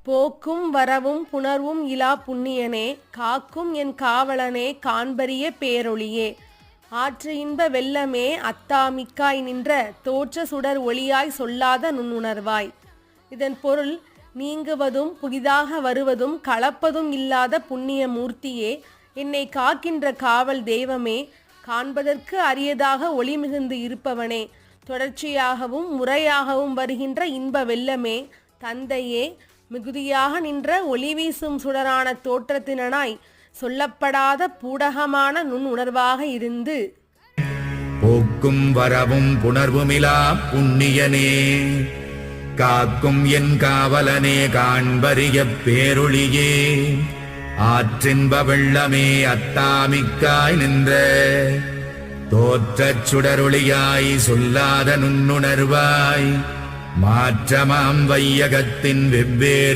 போக்கும் வரவும் புணர்வும் இலா புண்ணியனே, காக்கும் என் காவலனே, காண்பரிய பேரொளியே, ஆற்று இன்ப வெள்ளமே, அத்தாமிக்காய் நின்ற தோற்ற சுடர் ஒளியாய் சொல்லாத நுண்ணுணர்வாய். இதன் பொருள், நீங்குவதும் புதிதாக வருவதும் கலப்பதும் இல்லாத புண்ணிய மூர்த்தியே, என்னை காக்கின்ற காவல் தெய்வமே, காண்பதற்கு அரியதாக ஒளி மிகுந்து இருப்பவனே, தொடர்ச்சியாகவும் முறையாகவும் வருகின்ற இன்ப வெள்ளமே, தந்தையே, மிகுதியாக நின்ற ஒளி வீசும் சுடரான தோற்றத்தினாய் சொல்லப்படாத பூடகமான நுண் உணர்வாக இருந்து போக்கும் வரவும் புணர்வுமிலா புண்ணியனே, காக்கும் என் காவலனே, காண்பரிய பேரொளியே, ஆற்றின்ப வெள்ளமே, அத்தாமிக்காய் நின்ற தோற்றச் சுடரொளியாய் சொல்லாத நுண்ணுணர்வாய், மாற்றமாம் வையகத்தின் வெவ்வேறு